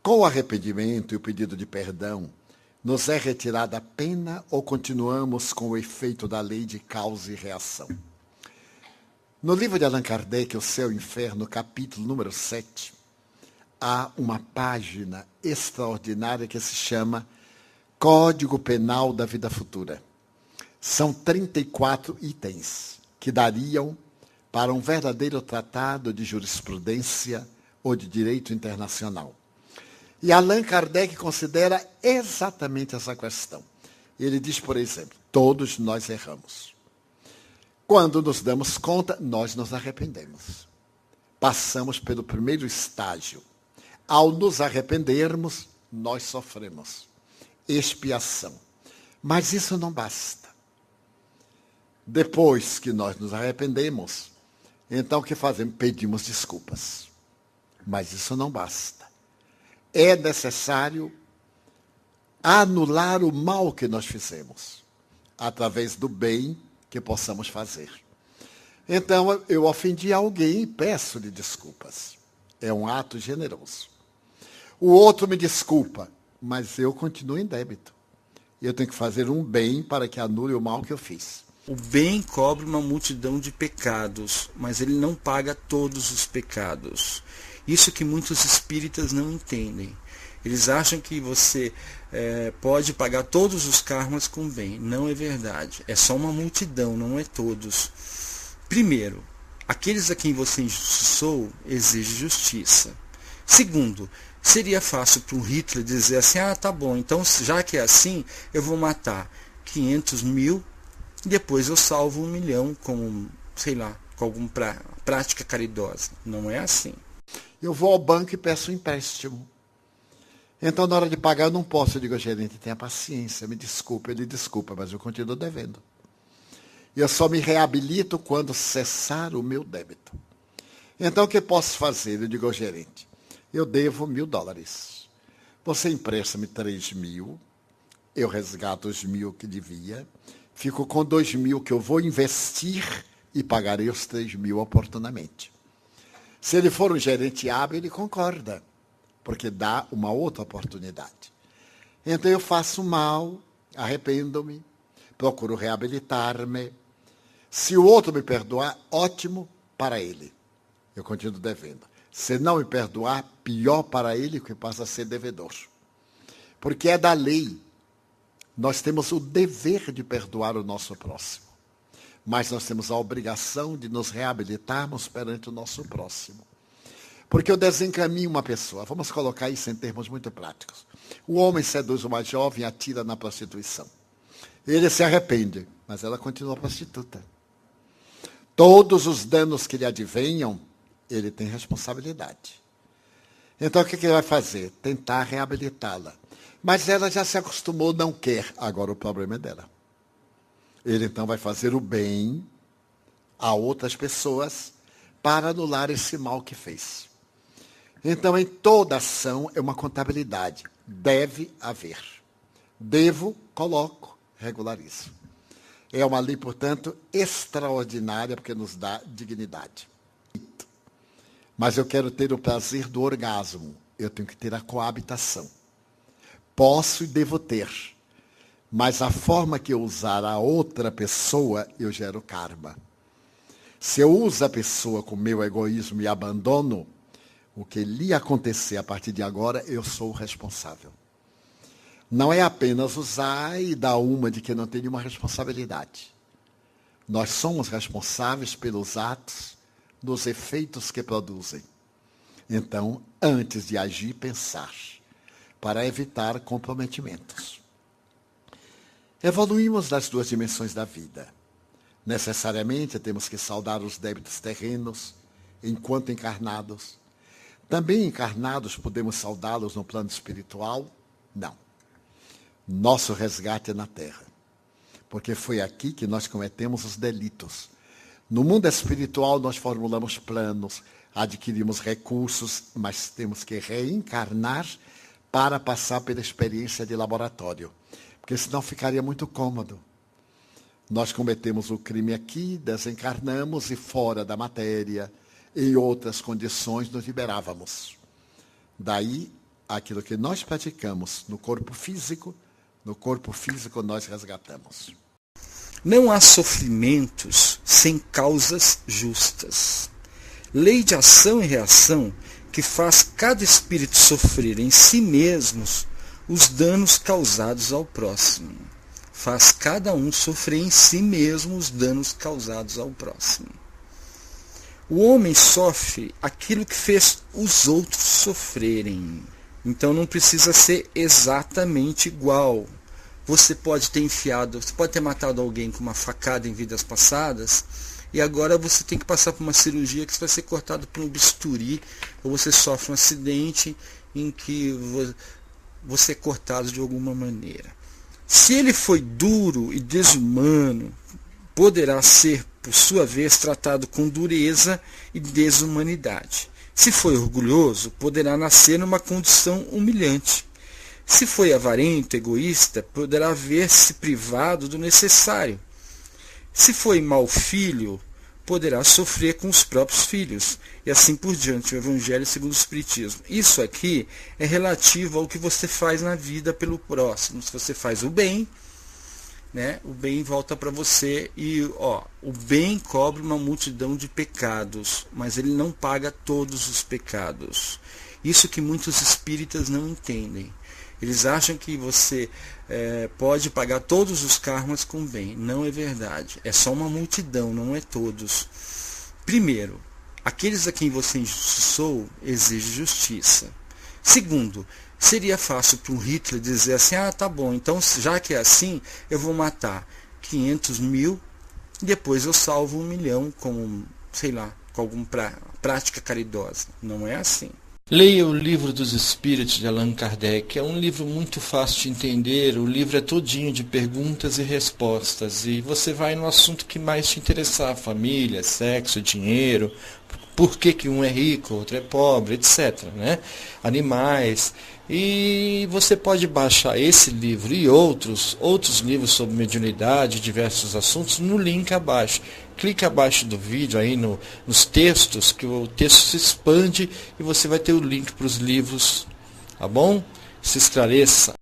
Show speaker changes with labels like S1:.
S1: Com o arrependimento e o pedido de perdão, nos é retirada a pena ou continuamos com o efeito da lei de causa e reação? No livro de Allan Kardec, O Céu e o Inferno, capítulo número 7, há uma página extraordinária que se chama Código Penal da Vida Futura. São 34 itens que dariam para um verdadeiro tratado de jurisprudência ou de direito internacional. E Allan Kardec considera exatamente essa questão. Ele diz, por exemplo, todos nós erramos. Quando nos damos conta, nós nos arrependemos. Passamos pelo primeiro estágio. Ao nos arrependermos, nós sofremos expiação. Mas isso não basta. Depois que nós nos arrependemos, então o que fazemos? Pedimos desculpas. Mas isso não basta. É necessário anular o mal que nós fizemos, através do bem que possamos fazer. Então, eu ofendi alguém e peço-lhe desculpas. É um ato generoso. O outro me desculpa, mas eu continuo em débito. Eu tenho que fazer um bem para que anule o mal que eu fiz.
S2: O bem cobre uma multidão de pecados, mas ele não paga todos os pecados. Isso que muitos espíritas não entendem. Eles acham que você pode pagar todos os karmas com bem. Não é verdade. É só uma multidão, não é todos. Primeiro, aqueles a quem você injustiçou exigem justiça. Segundo, seria fácil para um Hitler dizer assim, tá bom, então já que é assim, eu vou matar 500 mil e depois eu salvo 1 milhão com, sei lá, com alguma prática caridosa. Não é assim.
S1: Eu vou ao banco e peço um empréstimo. Então, na hora de pagar, eu não posso. Eu digo, gerente, tenha paciência, me desculpe. Ele desculpa, mas eu continuo devendo. E eu só me reabilito quando cessar o meu débito. Então, o que posso fazer? Eu digo ao gerente, eu devo $1.000. Você empresta-me 3.000, eu resgato os 1.000 que devia, fico com 2.000 que eu vou investir e pagarei os 3.000 oportunamente. Se ele for um gerente hábil, ele concorda, porque dá uma outra oportunidade. Então eu faço mal, arrependo-me, procuro reabilitar-me. Se o outro me perdoar, ótimo para ele. Eu continuo devendo. Se não me perdoar, pior para ele, que passa a ser devedor. Porque é da lei. Nós temos o dever de perdoar o nosso próximo. Mas nós temos a obrigação de nos reabilitarmos perante o nosso próximo. Porque eu desencaminho uma pessoa. Vamos colocar isso em termos muito práticos. O homem seduz uma jovem e atira na prostituição. Ele se arrepende, mas ela continua prostituta. Todos os danos que lhe advenham, ele tem responsabilidade. Então, o que ele vai fazer? Tentar reabilitá-la. Mas ela já se acostumou, não quer. Agora o problema é dela. Ele, então, vai fazer o bem a outras pessoas para anular esse mal que fez. Então, em toda ação, é uma contabilidade. Deve haver. Devo, coloco, regularizo. É uma lei, portanto, extraordinária, porque nos dá dignidade. Mas eu quero ter o prazer do orgasmo. Eu tenho que ter a coabitação. Posso e devo ter. Mas a forma que eu usar a outra pessoa, eu gero karma. Se eu uso a pessoa com meu egoísmo e abandono, o que lhe acontecer a partir de agora, eu sou o responsável. Não é apenas usar e dar uma de que não tem nenhuma responsabilidade. Nós somos responsáveis pelos atos, dos efeitos que produzem. Então, antes de agir, pensar, para evitar comprometimentos. Evoluímos nas 2 dimensões da vida. Necessariamente temos que saldar os débitos terrenos, enquanto encarnados. Também encarnados podemos saldá-los no plano espiritual? Não. Nosso resgate é na Terra. Porque foi aqui que nós cometemos os delitos. No mundo espiritual nós formulamos planos, adquirimos recursos, mas temos que reencarnar para passar pela experiência de laboratório. Porque senão ficaria muito cômodo. Nós cometemos o crime aqui, desencarnamos e fora da matéria, em outras condições, nos liberávamos. Daí aquilo que nós praticamos no corpo físico nós resgatamos.
S2: Não há sofrimentos sem causas justas. Lei de ação e reação que faz cada espírito sofrer em si mesmos os danos causados ao próximo. Faz cada um sofrer em si mesmo os danos causados ao próximo. O homem sofre aquilo que fez os outros sofrerem. Então não precisa ser exatamente igual. Você pode ter matado alguém com uma facada em vidas passadas, e agora você tem que passar por uma cirurgia que você vai ser cortado por um bisturi, ou você sofre um acidente em que você é cortado de alguma maneira. Se ele foi duro e desumano, poderá ser, por sua vez, tratado com dureza e desumanidade. Se foi orgulhoso, poderá nascer numa condição humilhante. Se foi avarento, egoísta, poderá ver-se privado do necessário. Se foi mau filho, poderá sofrer com os próprios filhos, e assim por diante, o Evangelho segundo o Espiritismo. Isso aqui é relativo ao que você faz na vida pelo próximo. Se você faz o bem, né, o bem volta para você, e o bem cobre uma multidão de pecados, mas ele não paga todos os pecados. Isso que muitos espíritas não entendem. Eles acham que você pode pagar todos os karmas com bem. Não é verdade. É só uma multidão, não é todos. Primeiro, aqueles a quem você injustiçou exigem justiça. Segundo, seria fácil para um Hitler dizer assim, tá bom, então já que é assim, eu vou matar 500 mil e depois eu salvo 1 milhão com alguma prática caridosa. Não é assim.
S3: Leia o Livro dos Espíritos de Allan Kardec. É um livro muito fácil de entender. O livro é todinho de perguntas e respostas. E você vai no assunto que mais te interessar. Família, sexo, dinheiro, por que um é rico, outro é pobre, etc. Né? Animais. E você pode baixar esse livro e outros livros sobre mediunidade, diversos assuntos, no link abaixo. Clique abaixo do vídeo aí nos textos, que o texto se expande e você vai ter o link para os livros, tá bom? Se esclareça.